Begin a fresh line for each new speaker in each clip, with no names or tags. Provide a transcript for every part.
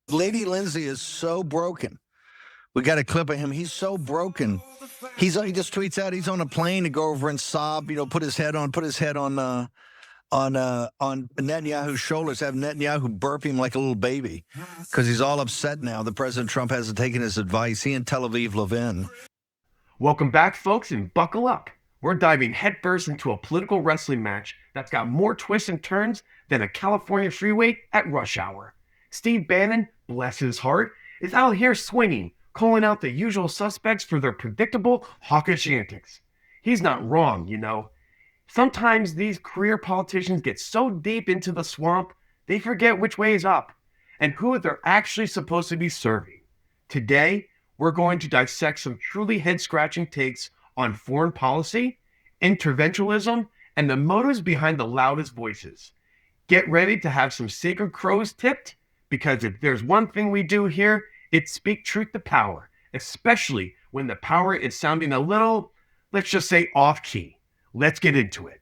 Lady Lindsey is so broken. We got a clip of him. He's so broken. He just tweets out he's on a plane to go over and sob. Put his head on Netanyahu's shoulders. Have Netanyahu burp him like a little baby because he's all upset now that President Trump hasn't taken his advice. He and Tel Aviv Levin.
Welcome back, folks, and buckle up. We're diving headfirst into a political wrestling match that's got more twists and turns than a California freeway at rush hour. Steve Bannon, bless his heart, is out here swinging, calling out the usual suspects for their predictable hawkish antics. He's not wrong, you know. Sometimes these career politicians get so deep into the swamp, they forget which way is up and who they're actually supposed to be serving. Today, we're going to dissect some truly head-scratching takes on foreign policy, interventionism, and the motives behind the loudest voices. Get ready to have some sacred crows tipped, because if there's one thing we do here, it's speak truth to power, especially when the power is sounding a little, let's just say, off-key. Let's get into it.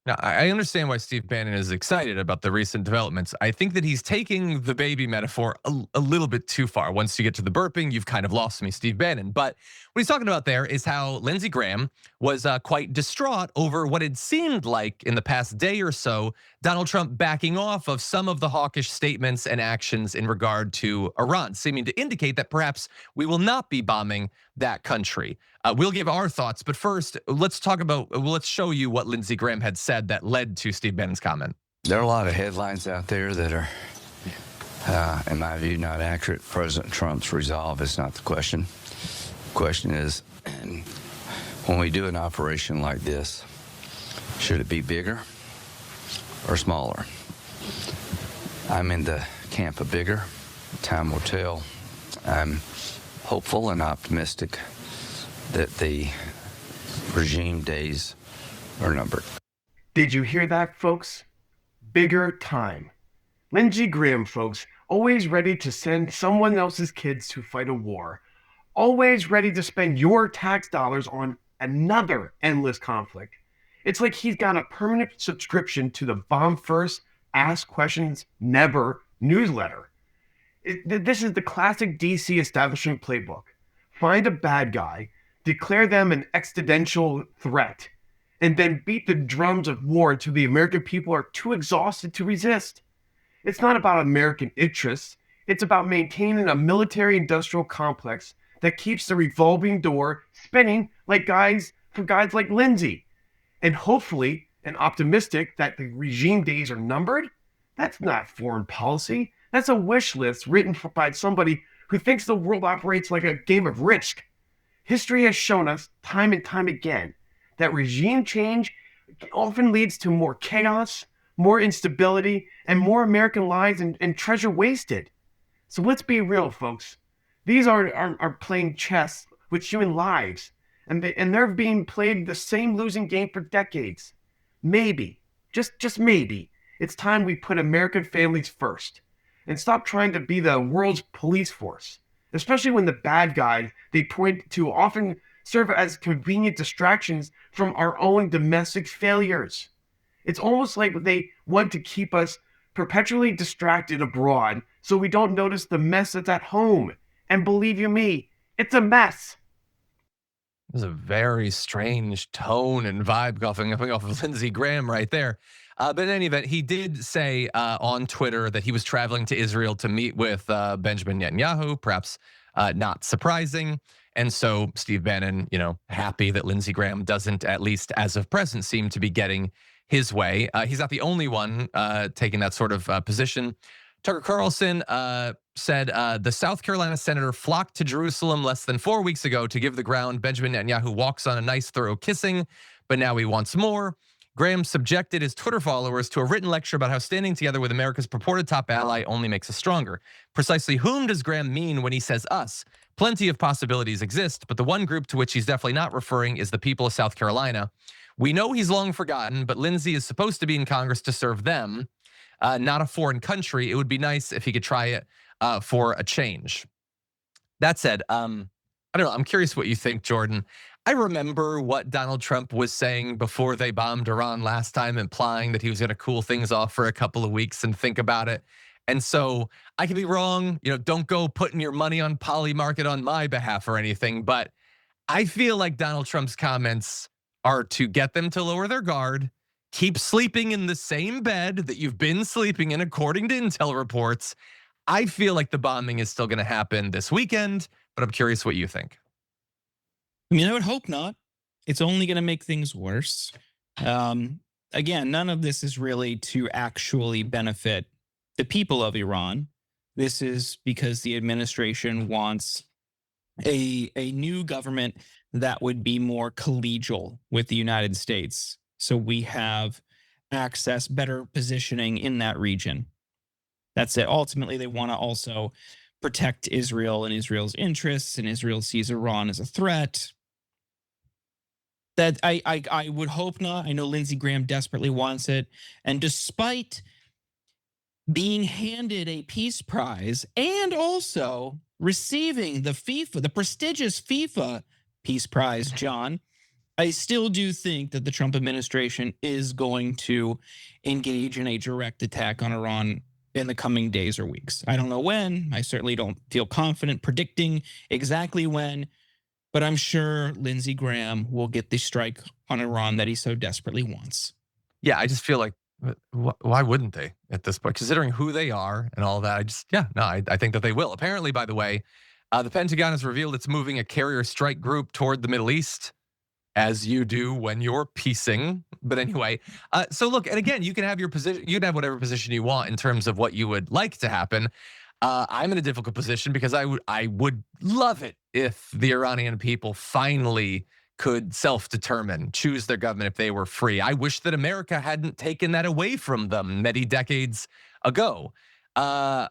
Now, I understand why Steve Bannon is excited about the recent developments. I think that he's taking the baby metaphor a little bit too far. Once you get to the burping, you've kind of lost me, Steve Bannon. But what he's talking about there is how Lindsey Graham was quite distraught over what it seemed like in the past day or so, Donald Trump backing off of some of the hawkish statements and actions in regard to Iran, seeming to indicate that perhaps we will not be bombing that country. We'll give our thoughts, but first, let's show you what Lindsey Graham had said that led to Steve Bannon's comment.
There are a lot of headlines out there that are, in my view, not accurate. President Trump's resolve is not the question. The question is, when we do an operation like this, should it be bigger or smaller? I'm in the camp of bigger. Time will tell. I'm hopeful and optimistic that the regime days are numbered.
Did you hear that, folks? Bigger time. Lindsey Graham, folks, always ready to send someone else's kids to fight a war. Always ready to spend your tax dollars on another endless conflict. It's like he's got a permanent subscription to the Bomb First, Ask Questions Never newsletter. This is the classic DC establishment playbook. Find a bad guy, declare them an existential threat, and then beat the drums of war until the American people are too exhausted to resist. It's not about American interests. It's about maintaining a military-industrial complex that keeps the revolving door spinning for guys like Lindsey. And hopefully, and optimistic that the regime days are numbered? That's not foreign policy. That's a wish list written by somebody who thinks the world operates like a game of Risk. History has shown us time and time again that regime change often leads to more chaos, more instability, and more American lives and treasure wasted. So let's be real, folks. These are playing chess with human lives, and they're being played the same losing game for decades. Maybe, just maybe, it's time we put American families first and stop trying to be the world's police force, especially when the bad guys they point to often serve as convenient distractions from our own domestic failures. It's almost like they want to keep us perpetually distracted abroad so we don't notice the mess that's at home. And believe you me, it's a mess.
There's a very strange tone and vibe coming off of Lindsey Graham right there. But in any event, he did say on Twitter that he was traveling to Israel to meet with Benjamin Netanyahu, perhaps not surprising. And so Steve Bannon, happy that Lindsey Graham doesn't, at least as of present, seem to be getting his way. He's not the only one taking that sort of position. Tucker Carlson said the South Carolina senator flocked to Jerusalem less than 4 weeks ago to give the ground. Benjamin Netanyahu walks on a nice, thorough kissing, but now he wants more. Graham subjected his Twitter followers to a written lecture about how standing together with America's purported top ally only makes us stronger. Precisely whom does Graham mean when he says us? Plenty of possibilities exist, but the one group to which he's definitely not referring is the people of South Carolina. We know he's long forgotten, but Lindsey is supposed to be in Congress to serve them, not a foreign country. It would be nice if he could try it for a change. That said, I don't know. I'm curious what you think, Jordan. I remember what Donald Trump was saying before they bombed Iran last time, implying that he was going to cool things off for a couple of weeks and think about it. And so I could be wrong. Don't go putting your money on Polymarket on my behalf or anything. But I feel like Donald Trump's comments are to get them to lower their guard, keep sleeping in the same bed that you've been sleeping in, according to intel reports. I feel like the bombing is still going to happen this weekend, but I'm curious what you think.
I mean, I would hope not. It's only going to make things worse. Again, none of this is really to actually benefit the people of Iran. This is because the administration wants a new government that would be more collegial with the United States. So we have access, better positioning in that region. That's it. Ultimately, they want to also protect Israel and Israel's interests, and Israel sees Iran as a threat. That I would hope not. I know Lindsey Graham desperately wants it. And despite being handed a peace prize and also receiving the prestigious FIFA peace prize, John, I still do think that the Trump administration is going to engage in a direct attack on Iran in the coming days or weeks. I don't know when. I certainly don't feel confident predicting exactly when. But I'm sure Lindsey Graham will get the strike on Iran that he so desperately wants.
Yeah, I just feel like, why wouldn't they at this point? Considering who they are and all that, I think that they will. Apparently, by the way, the Pentagon has revealed it's moving a carrier strike group toward the Middle East, as you do when you're peacing. But anyway, so look, and again, you can have your position, you can have whatever position you want in terms of what you would like to happen. I'm in a difficult position because I would love it if the Iranian people finally could self-determine, choose their government if they were free. I wish that America hadn't taken that away from them many decades ago. I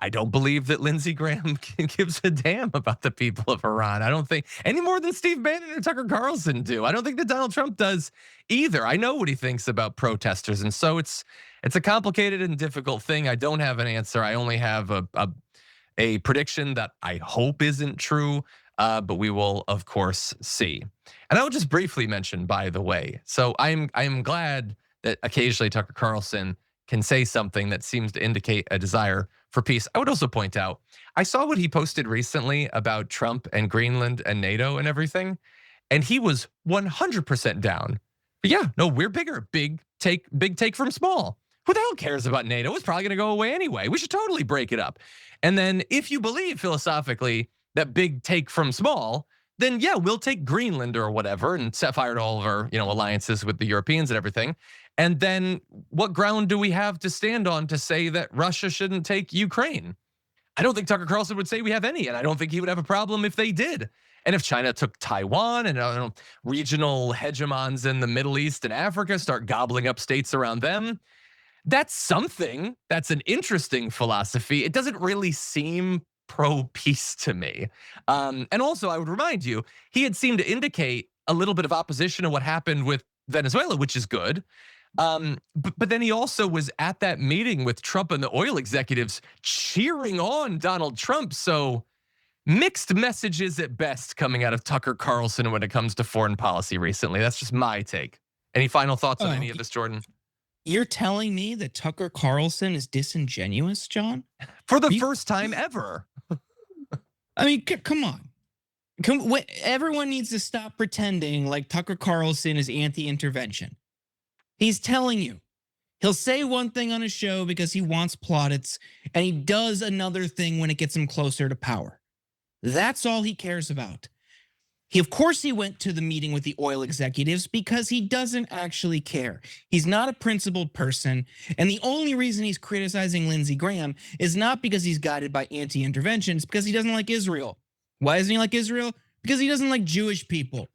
don't believe that Lindsey Graham gives a damn about the people of Iran. I don't think any more than Steve Bannon or Tucker Carlson do. I don't think that Donald Trump does either. I know what he thinks about protesters, and so it's a complicated and difficult thing. I don't have an answer. I only have a prediction that I hope isn't true, but we will of course see. And I will just briefly mention, by the way, so I am glad that occasionally Tucker Carlson can say something that seems to indicate a desire for peace. I would also point out, I saw what he posted recently about Trump and Greenland and NATO and everything, and he was 100% down. But yeah, no, we're bigger. Big take from small. Who the hell cares about NATO? It's probably going to go away anyway. We should totally break it up. And then if you believe philosophically that big take from small, then yeah, we'll take Greenland or whatever and set fire to all of our alliances with the Europeans and everything. And then what ground do we have to stand on to say that Russia shouldn't take Ukraine? I don't think Tucker Carlson would say we have any, and I don't think he would have a problem if they did. And if China took Taiwan and regional hegemons in the Middle East and Africa start gobbling up states around them, that's something. That's an interesting philosophy. It doesn't really seem pro-peace to me. And also, I would remind you, he had seemed to indicate a little bit of opposition to what happened with Venezuela, which is good. But then he also was at that meeting with Trump and the oil executives cheering on Donald Trump. So mixed messages at best coming out of Tucker Carlson when it comes to foreign policy recently. That's just my take. Any final thoughts on any of this, Jordan?
You're telling me that Tucker Carlson is disingenuous, John?
For the first time ever.
I mean, come on. Everyone needs to stop pretending like Tucker Carlson is anti-intervention. He's telling you. He'll say one thing on his show because he wants plaudits, and he does another thing when it gets him closer to power. That's all he cares about. Of course he went to the meeting with the oil executives because he doesn't actually care. He's not a principled person, and the only reason he's criticizing Lindsey Graham is not because he's guided by anti-intervention, it's because he doesn't like Israel. Why doesn't he like Israel? Because he doesn't like Jewish people.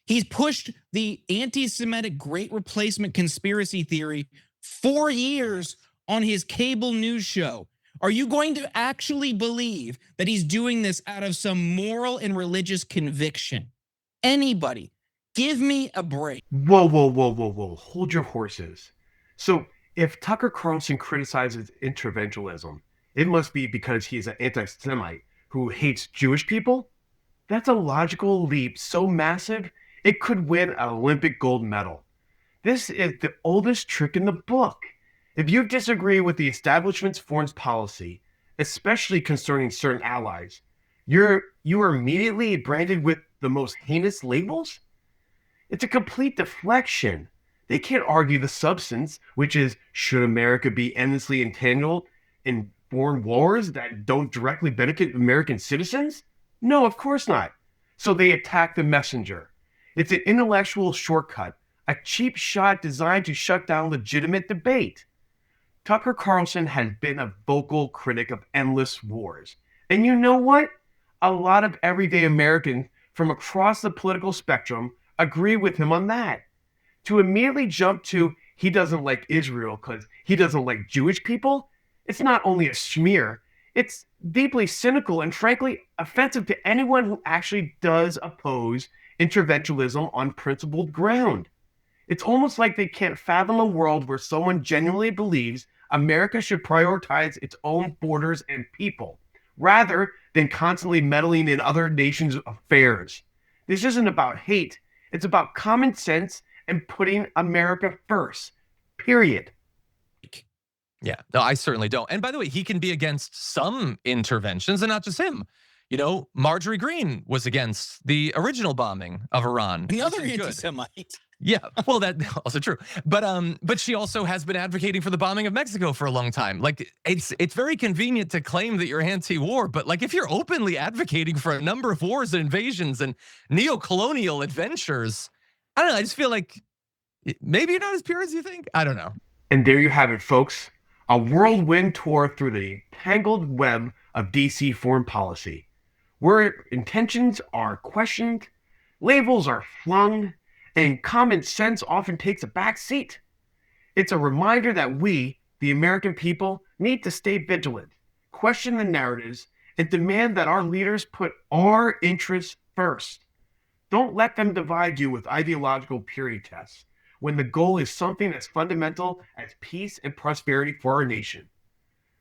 He's pushed the anti-Semitic Great Replacement conspiracy theory 4 years on his cable news show. Are you going to actually believe that he's doing this out of some moral and religious conviction? Anybody, give me a break.
Whoa. Hold your horses. So if Tucker Carlson criticizes interventionism, it must be because he's an anti-Semite who hates Jewish people? That's a logical leap so massive, it could win an Olympic gold medal. This is the oldest trick in the book. If you disagree with the establishment's foreign policy, especially concerning certain allies, you are immediately branded with the most heinous labels? It's a complete deflection. They can't argue the substance, which is, should America be endlessly entangled in foreign wars that don't directly benefit American citizens? No, of course not. So they attack the messenger. It's an intellectual shortcut, a cheap shot designed to shut down legitimate debate. Tucker Carlson has been a vocal critic of endless wars. And you know what? A lot of everyday Americans from across the political spectrum agree with him on that. To immediately jump to he doesn't like Israel because he doesn't like Jewish people, it's not only a smear, it's deeply cynical and frankly offensive to anyone who actually does oppose interventionism on principled ground. It's almost like they can't fathom a world where someone genuinely believes America should prioritize its own borders and people, rather than constantly meddling in other nations' affairs. This isn't about hate, it's about common sense and putting America first. Period.
Yeah, no, I certainly don't. And by the way, he can be against some interventions and not just him. You know, Marjorie Greene was against the original bombing of Iran.
Another
which is good.
anti-Semite.
Yeah, well, that's also true. But she also has been advocating for the bombing of Mexico for a long time. Like, it's very convenient to claim that you're anti-war, but like if you're openly advocating for a number of wars and invasions and neo-colonial adventures, I don't know. I just feel like maybe you're not as pure as you think. I don't know.
And there you have it, folks. A whirlwind tour through the tangled web of DC foreign policy, where intentions are questioned, labels are flung, and common sense often takes a back seat. It's a reminder that we, the American people, need to stay vigilant, question the narratives, and demand that our leaders put our interests first. Don't let them divide you with ideological purity tests when the goal is something as fundamental as peace and prosperity for our nation.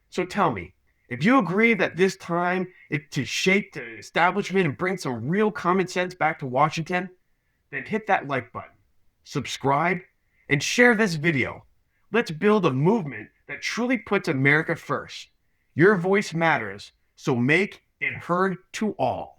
So tell me, if you agree that this time is to shape the establishment and bring some real common sense back to Washington, then hit that like button, subscribe, and share this video. Let's build a movement that truly puts America first. Your voice matters, so make it heard to all.